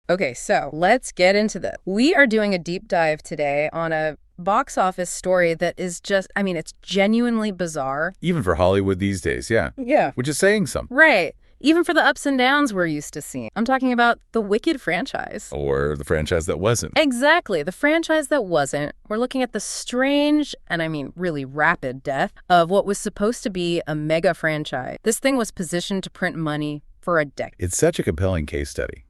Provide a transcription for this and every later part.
Okay, so let's get into this. We are doing a deep dive today on a box office story that is just, I mean, it's genuinely bizarre. Even for Hollywood these days, yeah. Yeah. Which is saying something. Right. Even for the ups and downs we're used to seeing. I'm talking about the Wicked franchise. Or the franchise that wasn't. Exactly. The franchise that wasn't. We're looking at the strange, and I mean really rapid death of what was supposed to be a mega franchise. This thing was positioned to print money for a decade. It's such a compelling case study,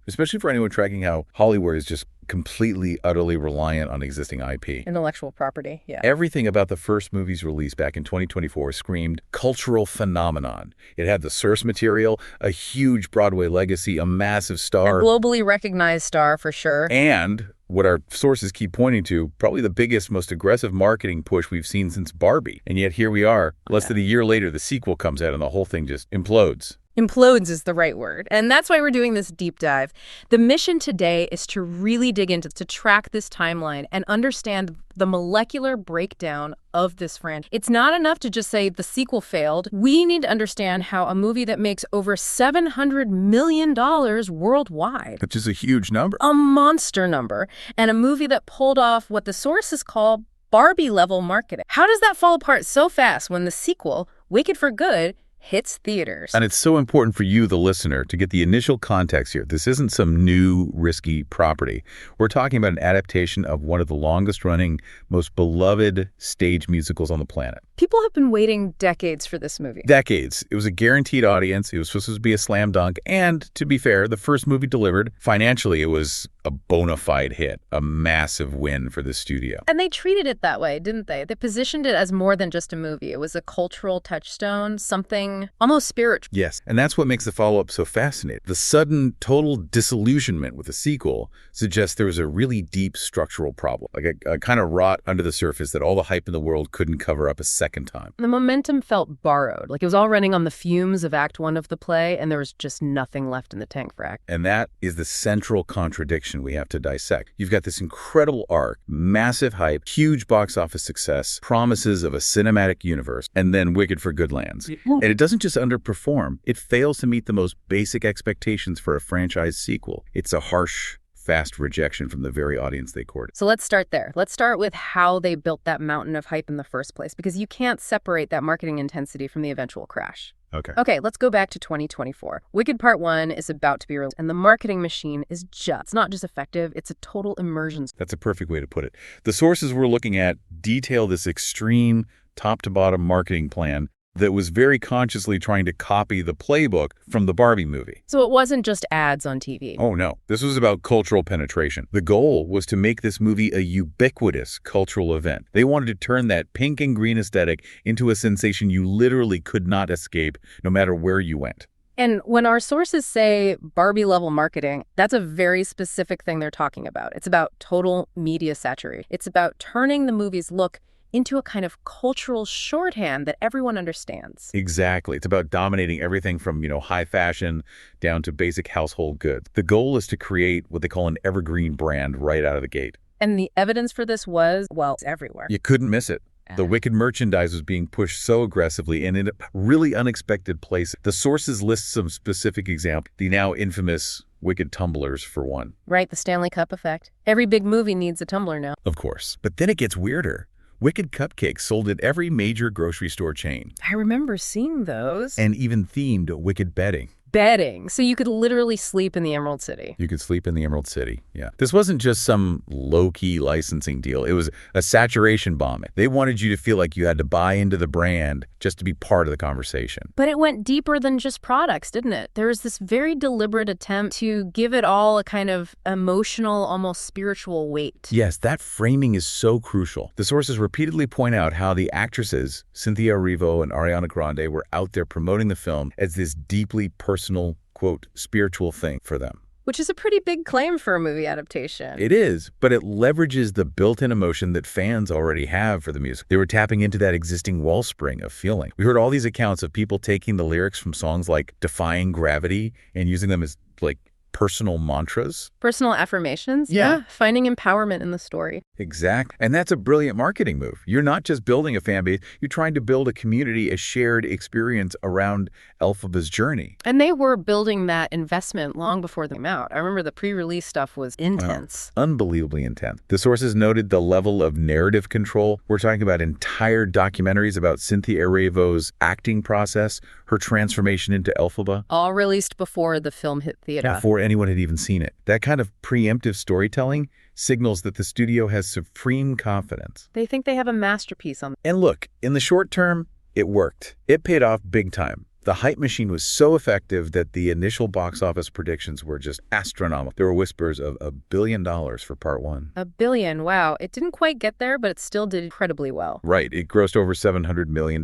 especially for anyone tracking how Hollywood is just completely, utterly reliant on existing IP. Intellectual property, yeah. Everything about the first movie's release back in 2024 screamed cultural phenomenon. It had the source material, a huge Broadway legacy, a massive star. A globally recognized star, for sure. And what our sources keep pointing to, probably the biggest, most aggressive marketing push we've seen since Barbie. And yet here we are, less than a year later, the sequel comes out and the whole thing just implodes. Implodes is the right word. And that's why we're doing this deep dive. The mission today is to really dig into, to track this timeline and understand the molecular breakdown of this franchise. It's not enough to just say the sequel failed. We need to understand how a movie that makes over $700 million worldwide, which is a huge number. A monster number. And a movie that pulled off what the sources call Barbie-level marketing. How does that fall apart so fast when the sequel, Wicked for Good, hits theaters? And it's so important for you, the listener, to get the initial context here. This isn't some new, risky property. We're talking about an adaptation of one of the longest-running, most beloved stage musicals on the planet. People have been waiting decades for this movie. Decades. It was a guaranteed audience. It was supposed to be a slam dunk. And to be fair, the first movie delivered. Financially, it was a bona fide hit, a massive win for the studio. And they treated it that way, didn't they? They positioned it as more than just a movie. It was a cultural touchstone, something almost spiritual. Yes, and that's what makes the follow-up so fascinating. The sudden, total disillusionment with the sequel suggests there was a really deep structural problem, like a kind of rot under the surface that all the hype in the world couldn't cover up a second time. The momentum felt borrowed, like it was all running on the fumes of Act 1 of the play, and there was just nothing left in the tank for Act. And that is the central contradiction we have to dissect. You've got this incredible arc, massive hype, huge box office success, promises of a cinematic universe, and then Wicked for Good lands. And it doesn't just underperform, it fails to meet the most basic expectations for a franchise sequel. It's a harsh, fast rejection from the very audience they courted. So let's start there. Let's start with how they built that mountain of hype in the first place, because you can't separate that marketing intensity from the eventual crash. Okay, let's go back to 2024. Wicked Part 1 is about to be released, and the marketing machine is it's not just effective, it's a total immersion. That's a perfect way to put it. The sources we're looking at detail this extreme top-to-bottom marketing plan that was very consciously trying to copy the playbook from the Barbie movie. So it wasn't just ads on TV. Oh, no. This was about cultural penetration. The goal was to make this movie a ubiquitous cultural event. They wanted to turn that pink and green aesthetic into a sensation you literally could not escape, no matter where you went. And when our sources say Barbie-level marketing, that's a very specific thing they're talking about. It's about total media saturation. It's about turning the movie's look into a kind of cultural shorthand that everyone understands. Exactly. It's about dominating everything from, high fashion down to basic household goods. The goal is to create what they call an evergreen brand right out of the gate. And the evidence for this was, well, everywhere. You couldn't miss it. The Wicked merchandise was being pushed so aggressively and in a really unexpected place. The sources list some specific examples. The now infamous Wicked tumblers, for one. Right, the Stanley Cup effect. Every big movie needs a tumbler now. Of course. But then it gets weirder. Wicked cupcakes sold at every major grocery store chain. I remember seeing those. And even themed Wicked bedding. Bedding. So you could literally sleep in the Emerald City. You could sleep in the Emerald City, yeah. This wasn't just some low-key licensing deal. It was a saturation bomb. They wanted you to feel like you had to buy into the brand just to be part of the conversation. But it went deeper than just products, didn't it? There was this very deliberate attempt to give it all a kind of emotional, almost spiritual weight. Yes, that framing is so crucial. The sources repeatedly point out how the actresses, Cynthia Erivo and Ariana Grande, were out there promoting the film as this deeply personal, quote, spiritual thing for them. Which is a pretty big claim for a movie adaptation. It is, but it leverages the built-in emotion that fans already have for the music. They were tapping into that existing wellspring of feeling. We heard all these accounts of people taking the lyrics from songs like Defying Gravity and using them as, like, personal mantras. Personal affirmations? Yeah. Finding empowerment in the story. Exactly. And that's a brilliant marketing move. You're not just building a fan base, you're trying to build a community, a shared experience around Elphaba's journey. And they were building that investment long before they came out. I remember the pre-release stuff was intense. Wow. Unbelievably intense. The sources noted the level of narrative control. We're talking about entire documentaries about Cynthia Erivo's acting process, her transformation into Elphaba. All released before the film hit theater. Before anyone had even seen it. That kind of preemptive storytelling signals that the studio has supreme confidence. They think they have a masterpiece on. And look, in the short term, it worked. It paid off big time. The hype machine was so effective that the initial box office predictions were just astronomical. There were whispers of $1 billion for part one. $1 billion, wow. It didn't quite get there, but it still did incredibly well. Right. It grossed over $700 million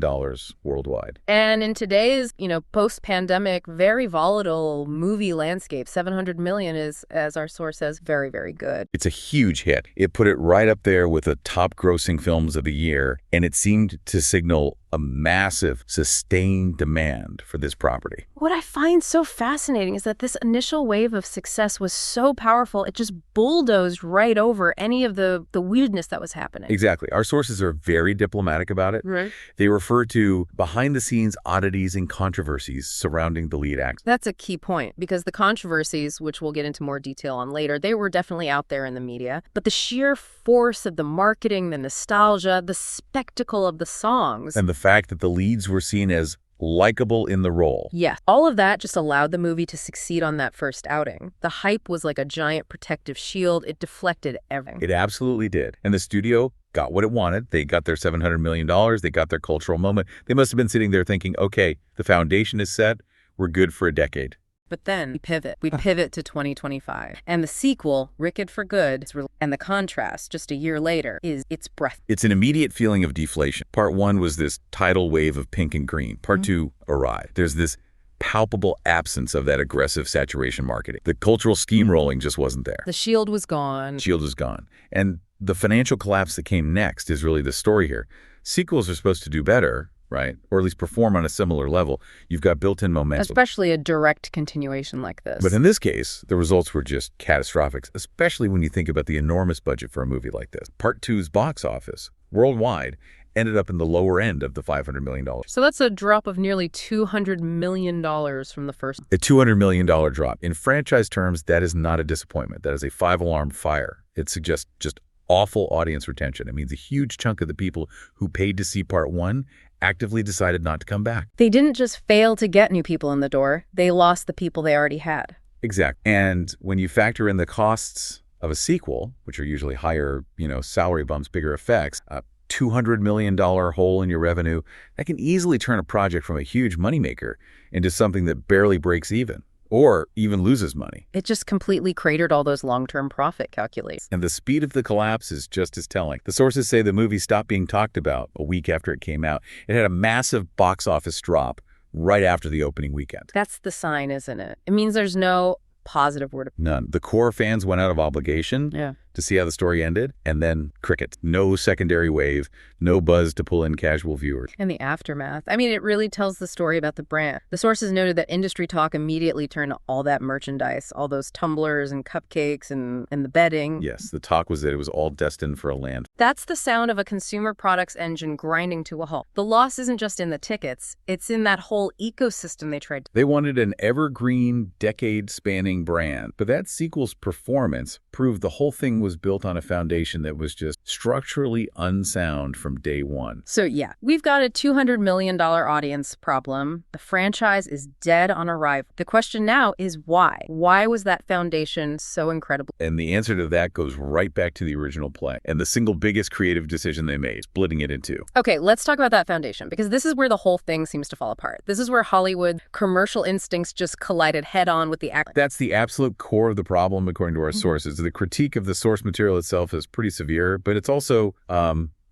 worldwide. And in today's, post-pandemic, very volatile movie landscape, $700 million is, as our source says, very, very good. It's a huge hit. It put it right up there with the top grossing films of the year, and it seemed to signal a massive, sustained demand for this property. What I find so fascinating is that this initial wave of success was so powerful, it just bulldozed right over any of the weirdness that was happening. Exactly. Our sources are very diplomatic about it. Right. They refer to behind-the-scenes oddities and controversies surrounding the lead act. That's a key point, because the controversies, which we'll get into more detail on later, they were definitely out there in the media. But the sheer force of the marketing, the nostalgia, the spectacle of the songs, and the fact that the leads were seen as likable in the role. Yeah, all of that just allowed the movie to succeed on that first outing. The hype was like a giant protective shield. It deflected everything. It absolutely did. And the studio got what it wanted. They got their $700 million. They got their cultural moment. They must have been sitting there thinking, okay, the foundation is set. We're good for a decade. But then we pivot. We pivot to 2025. And the sequel, Wicked for Good, and the contrast just a year later it's breath. It's an immediate feeling of deflation. Part one was this tidal wave of pink and green. Part two arrived. There's this palpable absence of that aggressive saturation marketing. The cultural steamrolling just wasn't there. The shield was gone. Shield was gone. And the financial collapse that came next is really the story here. Sequels are supposed to do better, right? Or at least perform on a similar level. You've got built-in momentum. Especially a direct continuation like this. But in this case, the results were just catastrophic, especially when you think about the enormous budget for a movie like this. Part two's box office, worldwide, ended up in the lower end of the $500 million. So that's a drop of nearly $200 million from the first. A $200 million drop. In franchise terms, that is not a disappointment. That is a five-alarm fire. It suggests just awful audience retention. It means a huge chunk of the people who paid to see part one actively decided not to come back. They didn't just fail to get new people in the door. They lost the people they already had. Exactly. And when you factor in the costs of a sequel, which are usually higher, salary bumps, bigger effects, a $200 million hole in your revenue, that can easily turn a project from a huge moneymaker into something that barely breaks even or even loses money. It just completely cratered all those long-term profit calculations. And the speed of the collapse is just as telling. The sources say the movie stopped being talked about a week after it came out. It had a massive box office drop right after the opening weekend. That's the sign, isn't it? It means there's no positive word. None. The core fans went out of obligation to see how the story ended, and then crickets. No secondary wave, no buzz to pull in casual viewers. And the aftermath. I mean, it really tells the story about the brand. The sources noted that industry talk immediately turned to all that merchandise, all those tumblers and cupcakes and the bedding. Yes, the talk was that it was all destined for a land. That's the sound of a consumer products engine grinding to a halt. The loss isn't just in the tickets, it's in that whole ecosystem they tried to. They wanted an evergreen, decade-spanning brand, but that sequel's performance proved the whole thing was built on a foundation that was just structurally unsound from day one. So yeah, we've got a $200 million audience problem. The franchise is dead on arrival. The question now is why? Why was that foundation so incredible? And the answer to that goes right back to the original play and the single biggest creative decision they made, splitting it in two. Okay, let's talk about that foundation, because this is where the whole thing seems to fall apart. This is where Hollywood commercial instincts just collided head-on with the act. That's the absolute core of the problem, according to our sources. The critique of the source material itself is pretty severe, but it's also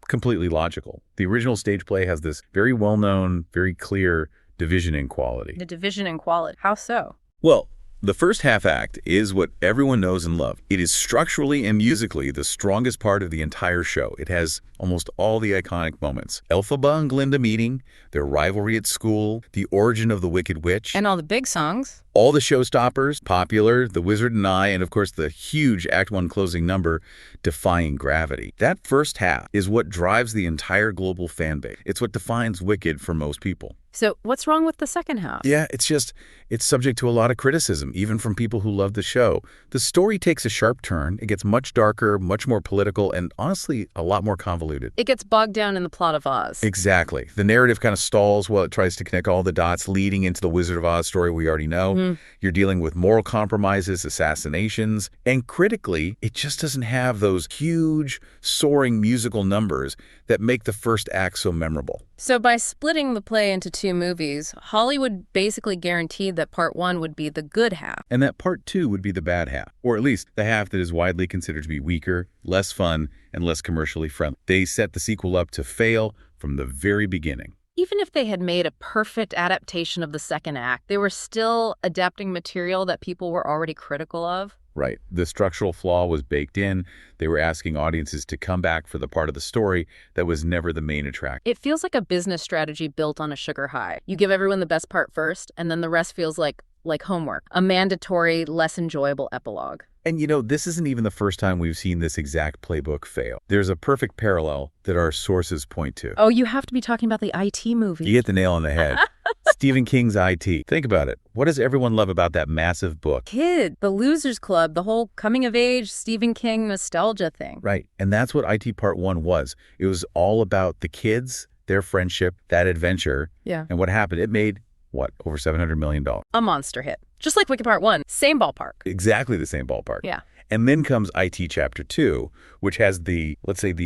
completely logical. The original stage play has this very well-known, very clear division in quality. The division in quality. How so? Well, the first half act is what everyone knows and loves. It is structurally and musically the strongest part of the entire show. It has almost all the iconic moments. Elphaba and Glenda meeting, their rivalry at school, the origin of the Wicked Witch. And all the big songs. All the showstoppers, Popular, The Wizard and I, and of course the huge Act 1 closing number, Defying Gravity. That first half is what drives the entire global fan base. It's what defines Wicked for most people. So what's wrong with the second half? Yeah, it's subject to a lot of criticism, even from people who love the show. The story takes a sharp turn. It gets much darker, much more political, and honestly, a lot more convoluted. It gets bogged down in the plot of Oz. Exactly. The narrative kind of stalls while it tries to connect all the dots leading into the Wizard of Oz story we already know. You're dealing with moral compromises, assassinations, and critically, it just doesn't have those huge, soaring musical numbers that make the first act so memorable. So by splitting the play into two movies, Hollywood basically guaranteed that part one would be the good half. And that part two would be the bad half, or at least the half that is widely considered to be weaker, less fun, and less commercially friendly. They set the sequel up to fail from the very beginning. Even if they had made a perfect adaptation of the second act, they were still adapting material that people were already critical of. Right. The structural flaw was baked in. They were asking audiences to come back for the part of the story that was never the main attraction. It feels like a business strategy built on a sugar high. You give everyone the best part first, and then the rest feels like homework, a mandatory, less enjoyable epilogue. And this isn't even the first time we've seen this exact playbook fail. There's a perfect parallel that our sources point to. Oh, you have to be talking about the IT movie. You hit the nail on the head. Stephen King's IT. Think about it. What does everyone love about that massive book? Kid, the Losers Club, the whole coming-of-age Stephen King nostalgia thing. Right. And that's what IT Part 1 was. It was all about the kids, their friendship, that adventure. Yeah. And what happened? It made, over $700 million. A monster hit. Just like Wicked Part 1. Same ballpark. Exactly the same ballpark. Yeah. And then comes IT Chapter 2, which has the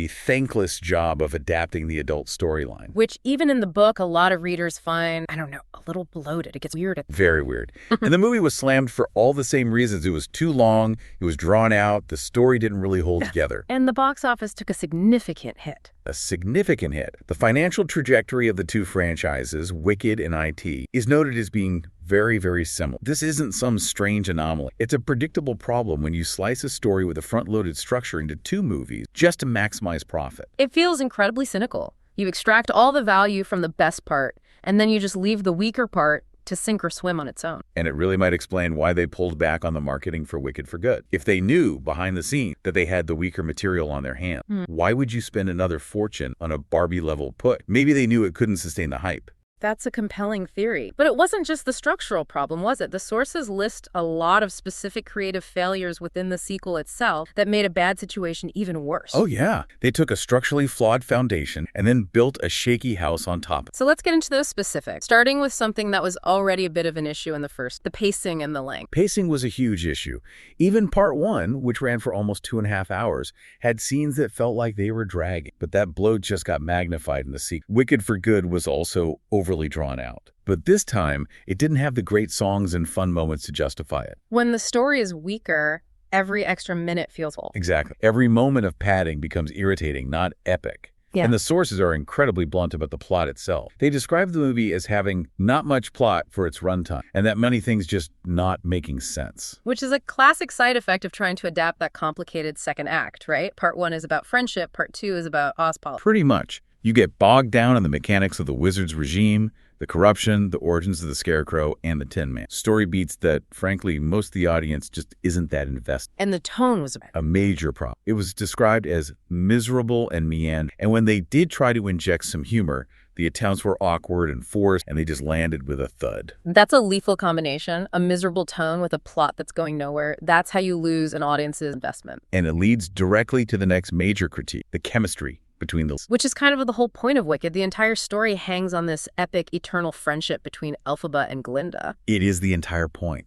thankless job of adapting the adult storyline. Which even in the book, a lot of readers find, a little bloated. It gets weird. Very weird. And the movie was slammed for all the same reasons. It was too long, it was drawn out, the story didn't really hold together. And the box office took a significant hit. A significant hit. The financial trajectory of the two franchises, Wicked and IT, is noted as being very, very similar. This isn't some strange anomaly. It's a predictable problem when you slice a story with a front-loaded structure into two movies just to maximize profit. It feels incredibly cynical. You extract all the value from the best part, and then you just leave the weaker part to sink or swim on its own. And it really might explain why they pulled back on the marketing for Wicked for good. If they knew behind the scenes that they had the weaker material on their hands, why would you spend another fortune on a Barbie-level put? Maybe they knew it couldn't sustain the hype. That's a compelling theory. But it wasn't just the structural problem, was it? The sources list a lot of specific creative failures within the sequel itself that made a bad situation even worse. Oh, yeah. They took a structurally flawed foundation and then built a shaky house on top. So let's get into those specifics, starting with something that was already a bit of an issue in the first, the pacing and the length. Pacing was a huge issue. Even Part 1, which ran for almost 2.5 hours, had scenes that felt like they were dragging. But that bloat just got magnified in the sequel. Wicked for Good was also overly drawn out. But this time, it didn't have the great songs and fun moments to justify it. When the story is weaker, every extra minute feels full. Exactly. Every moment of padding becomes irritating, not epic. Yeah. And the sources are incredibly blunt about the plot itself. They describe the movie as having not much plot for its runtime, and that many things just not making sense. Which is a classic side effect of trying to adapt that complicated second act, right? Part 1 is about friendship, Part 2 is about Ozpol. Pretty much. You get bogged down in the mechanics of the Wizard's regime, the corruption, the origins of the Scarecrow, and the Tin Man. Story beats that, frankly, most of the audience just isn't that invested. And the tone was a major problem. It was described as miserable and meandering. And when they did try to inject some humor, the attempts were awkward and forced, and they just landed with a thud. That's a lethal combination, a miserable tone with a plot that's going nowhere. That's how you lose an audience's investment. And it leads directly to the next major critique, the chemistry between those. Which is kind of the whole point of Wicked. The entire story hangs on this epic, eternal friendship between Elphaba and Glinda. It is the entire point.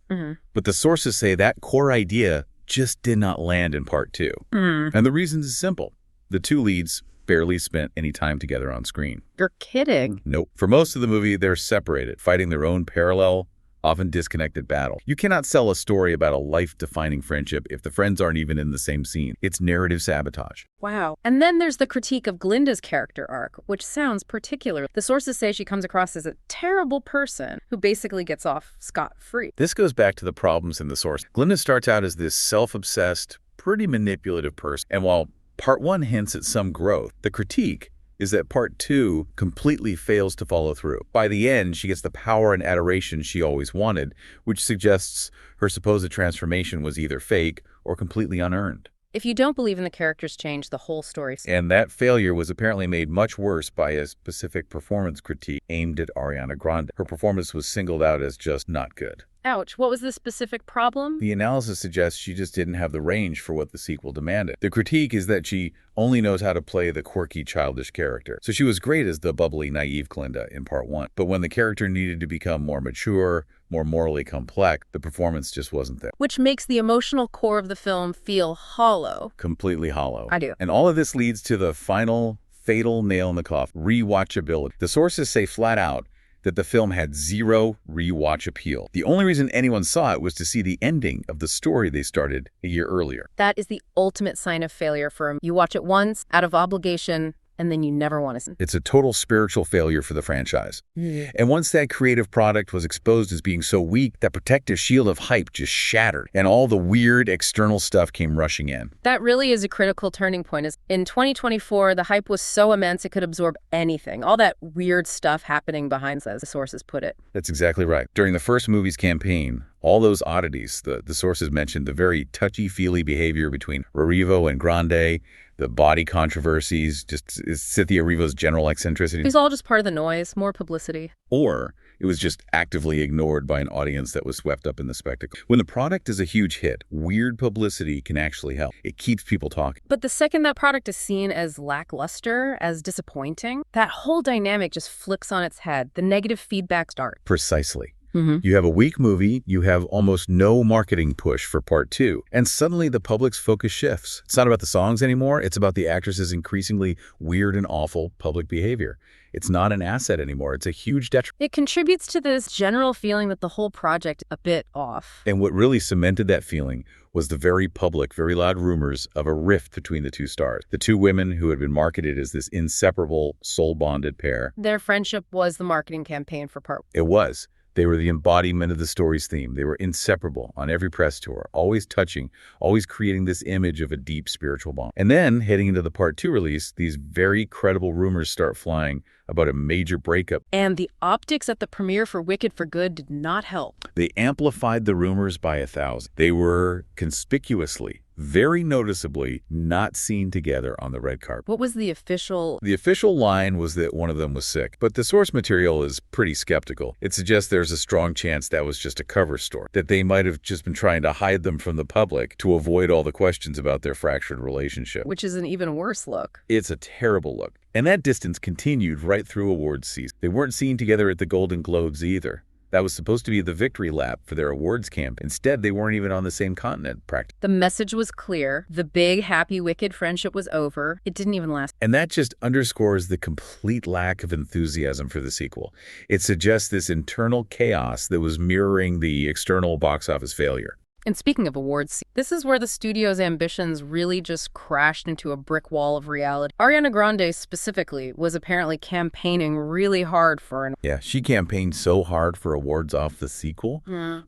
But the sources say that core idea just did not land in Part 2. And the reason is simple. The two leads barely spent any time together on screen. You're kidding. Nope. For most of the movie, they're separated, fighting their own parallel, often disconnected battle. You cannot sell a story about a life-defining friendship if the friends aren't even in the same scene. It's narrative sabotage. Wow. And then there's the critique of Glinda's character arc, which sounds particular. The sources say she comes across as a terrible person who basically gets off scot-free. This goes back to the problems in the source. Glinda starts out as this self-obsessed, pretty manipulative person, and while Part 1 hints at some growth, the critique is that part 2 completely fails to follow through. By the end, she gets the power and adoration she always wanted, which suggests her supposed transformation was either fake or completely unearned. If you don't believe in the character's change, the whole story. And that failure was apparently made much worse by a specific performance critique aimed at Ariana Grande. Her performance was singled out as just not good. Ouch. What was the specific problem? The analysis suggests she just didn't have the range for what the sequel demanded. The critique is that she only knows how to play the quirky, childish character. So she was great as the bubbly, naive Glinda in part 1. But when the character needed to become more mature, more morally complex, the performance just wasn't there. Which makes the emotional core of the film feel hollow. Completely hollow. I do. And all of this leads to the final, fatal nail in the coffin, rewatchability. The sources say flat out that the film had zero rewatch appeal. The only reason anyone saw it was to see the ending of the story they started a year earlier. That is the ultimate sign of failure for him. You watch it once, out of obligation, and then you never want to see it. It's a total spiritual failure for the franchise. And once that creative product was exposed as being so weak, that protective shield of hype just shattered, and all the weird external stuff came rushing in. That really is a critical turning point. In 2024, the hype was so immense it could absorb anything. All that weird stuff happening behind us, as the sources put it. That's exactly right. During the first movie's campaign, all those oddities, the sources mentioned the very touchy-feely behavior between Erivo and Grande, the body controversies, just Cynthia Erivo's general eccentricity. It's all just part of the noise, more publicity. Or it was just actively ignored by an audience that was swept up in the spectacle. When the product is a huge hit, weird publicity can actually help. It keeps people talking. But the second that product is seen as lackluster, as disappointing, that whole dynamic just flips on its head. The negative feedback starts. Precisely. You have a weak movie, you have almost no marketing push for part 2, and suddenly the public's focus shifts. It's not about the songs anymore, it's about the actress's increasingly weird and awful public behavior. It's not an asset anymore, it's a huge detriment. It contributes to this general feeling that the whole project is a bit off. And what really cemented that feeling was the very public, very loud rumors of a rift between the two stars. The two women who had been marketed as this inseparable, soul-bonded pair. Their friendship was the marketing campaign for part 1. It was. They were the embodiment of the story's theme. They were inseparable on every press tour, always touching, always creating this image of a deep spiritual bond. And then, heading into the part 2 release, these very credible rumors start flying about a major breakup. And the optics at the premiere for Wicked for Good did not help. They amplified the rumors by 1,000. They were conspicuously, very noticeably, not seen together on the red carpet. What was the official? The official line was that one of them was sick, but the source material is pretty skeptical. It suggests there's a strong chance that was just a cover story, that they might have just been trying to hide them from the public to avoid all the questions about their fractured relationship. Which is an even worse look. It's a terrible look. And that distance continued right through awards season. They weren't seen together at the Golden Globes either. That was supposed to be the victory lap for their awards camp. Instead, they weren't even on the same continent, practically. The message was clear. The big, happy, wicked friendship was over. It didn't even last. And that just underscores the complete lack of enthusiasm for the sequel. It suggests this internal chaos that was mirroring the external box office failure. And speaking of awards, this is where the studio's ambitions really just crashed into a brick wall of reality. Ariana Grande specifically was apparently campaigning really hard for an... Yeah, she campaigned so hard for awards off the sequel,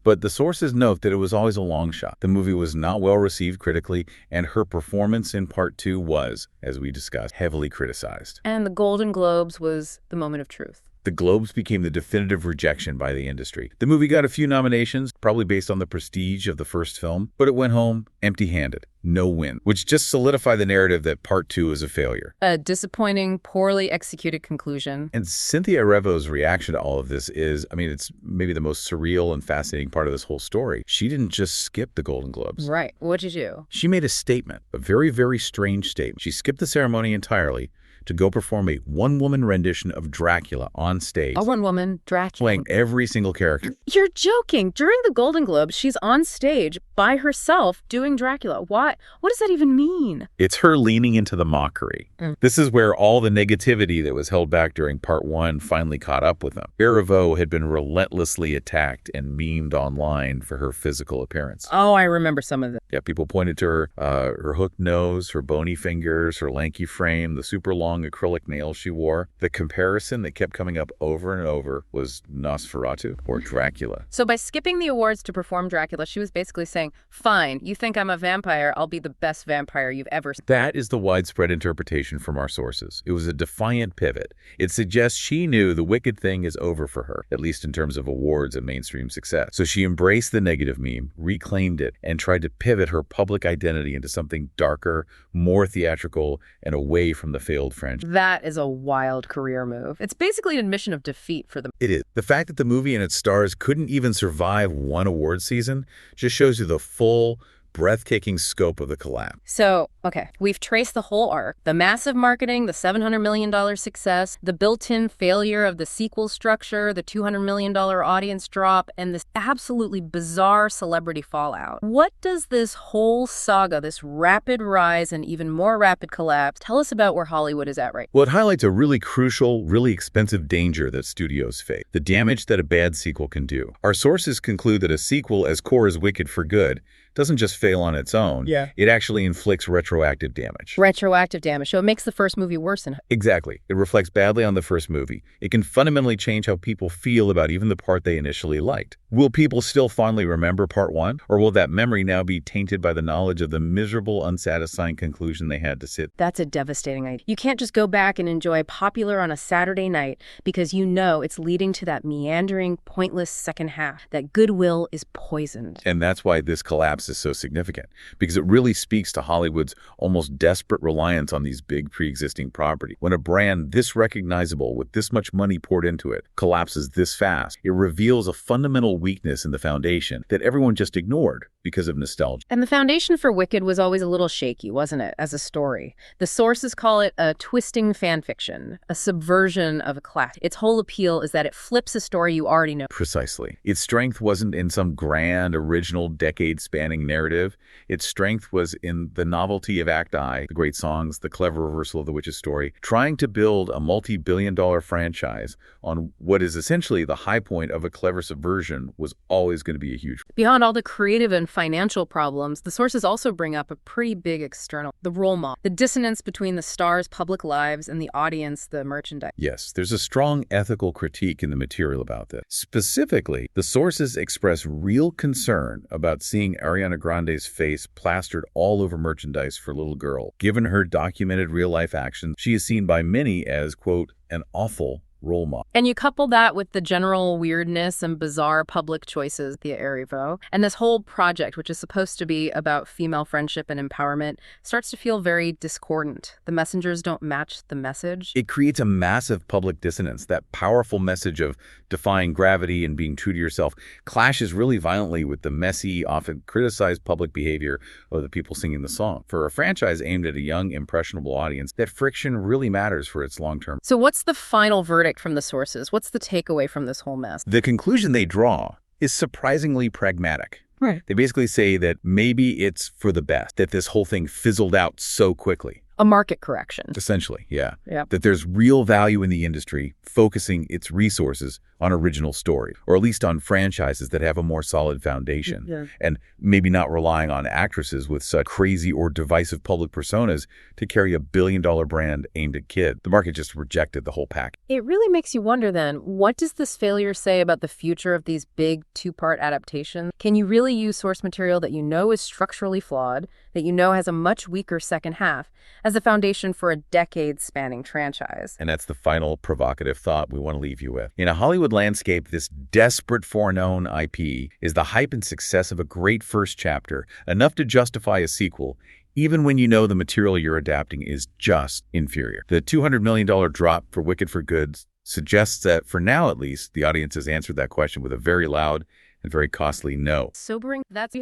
but the sources note that it was always a long shot. The movie was not well received critically, and her performance in part 2 was, as we discussed, heavily criticized. And the Golden Globes was the moment of truth. The Globes became the definitive rejection by the industry. The movie got a few nominations, probably based on the prestige of the first film, but it went home empty-handed. No win, which just solidified the narrative that part 2 is a failure. A disappointing, poorly executed conclusion. And Cynthia Erivo's reaction to all of this is, I mean, it's maybe the most surreal and fascinating part of this whole story. She didn't just skip the Golden Globes. Right. What'd you do? She made a statement, a very, very strange statement. She skipped the ceremony entirely to go perform a one-woman rendition of Dracula on stage. A one-woman Dracula. Playing every single character. You're joking. During the Golden Globes, she's on stage by herself doing Dracula. What does that even mean? It's her leaning into the mockery. This is where all the negativity that was held back during part 1 finally caught up with them. Erivo had been relentlessly attacked and memed online for her physical appearance. Oh, I remember some of this. Yeah, people pointed to her hooked nose, her bony fingers, her lanky frame, the super long acrylic nails she wore. The comparison that kept coming up over and over was Nosferatu or Dracula. So by skipping the awards to perform Dracula, she was basically saying, saying, fine, you think I'm a vampire, I'll be the best vampire you've ever seen. That is the widespread interpretation from our sources. It was a defiant pivot. It suggests she knew the wicked thing is over for her, at least in terms of awards and mainstream success. So she embraced the negative meme, reclaimed it, and tried to pivot her public identity into something darker, more theatrical, and away from the failed franchise. That is a wild career move. It's basically an admission of defeat for them. It is. The fact that the movie and its stars couldn't even survive one award season just shows you the full, breathtaking scope of the collapse. So, okay, we've traced the whole arc. The massive marketing, the $700 million success, the built-in failure of the sequel structure, the $200 million audience drop, and this absolutely bizarre celebrity fallout. What does this whole saga, this rapid rise and even more rapid collapse, tell us about where Hollywood is at right now? Well, it highlights a really crucial, really expensive danger that studios face, the damage that a bad sequel can do. Our sources conclude that a sequel as core as Wicked for Good doesn't just fail on its own. Yeah. It actually inflicts retroactive damage. Retroactive damage. So it makes the first movie worse. Exactly. It reflects badly on the first movie. It can fundamentally change how people feel about even the part they initially liked. Will people still fondly remember part one? Or will that memory now be tainted by the knowledge of the miserable, unsatisfying conclusion they had to sit? That's a devastating idea. You can't just go back and enjoy Popular on a Saturday night because you know it's leading to that meandering, pointless second half. That goodwill is poisoned. And that's why this collapse is so significant, because it really speaks to Hollywood's almost desperate reliance on these big pre-existing properties. When a brand this recognizable with this much money poured into it collapses this fast, it reveals a fundamental weakness in the foundation that everyone just ignored because of nostalgia. And the foundation for Wicked was always a little shaky, wasn't it, as a story? The sources call it a twisting fan fiction, a subversion of a classic. Its whole appeal is that it flips a story you already know. Precisely. Its strength wasn't in some grand, original, decade-spanning narrative. Its strength was in the novelty of Act I, the great songs, the clever reversal of the witch's story, trying to build a multi-billion-dollar franchise on what is essentially the high point of a clever subversion was always going to be a huge. Beyond all the creative and financial problems, the sources also bring up a pretty big external, the role model, the dissonance between the stars' public lives and the audience, the merchandise. Yes, there's a strong ethical critique in the material about this. Specifically, the sources express real concern about seeing Ariana Grande's face plastered all over merchandise for little girl. Given her documented real-life actions, she is seen by many as, quote, an awful role model. And you couple that with the general weirdness and bizarre public choices via Erivo, and this whole project, which is supposed to be about female friendship and empowerment, starts to feel very discordant. The messengers don't match the message. It creates a massive public dissonance. That powerful message of defying gravity and being true to yourself clashes really violently with the messy, often criticized public behavior of the people singing the song. For a franchise aimed at a young, impressionable audience, that friction really matters for its long-term. So what's the final verdict from the sources? What's the takeaway from this whole mess? The conclusion they draw is surprisingly pragmatic. Right. They basically say that maybe it's for the best, that this whole thing fizzled out so quickly. A market correction. Essentially, yeah. Yeah. That there's real value in the industry focusing its resources on original story, or at least on franchises that have a more solid foundation, Yeah. and maybe not relying on actresses with such crazy or divisive public personas to carry a billion-dollar brand aimed at kids. The market just rejected the whole pack. It really makes you wonder then, what does this failure say about the future of these big two-part adaptations? Can you really use source material that you know is structurally flawed, that you know has a much weaker second half, as the foundation for a decade-spanning franchise? And that's the final provocative thought we want to leave you with. In a Hollywood landscape, this desperate for known IP is the hype and success of a great first chapter, enough to justify a sequel, even when you know the material you're adapting is just inferior. The $200 million drop for Wicked for Good suggests that, for now at least, the audience has answered that question with a very loud and very costly no. Sobering, that's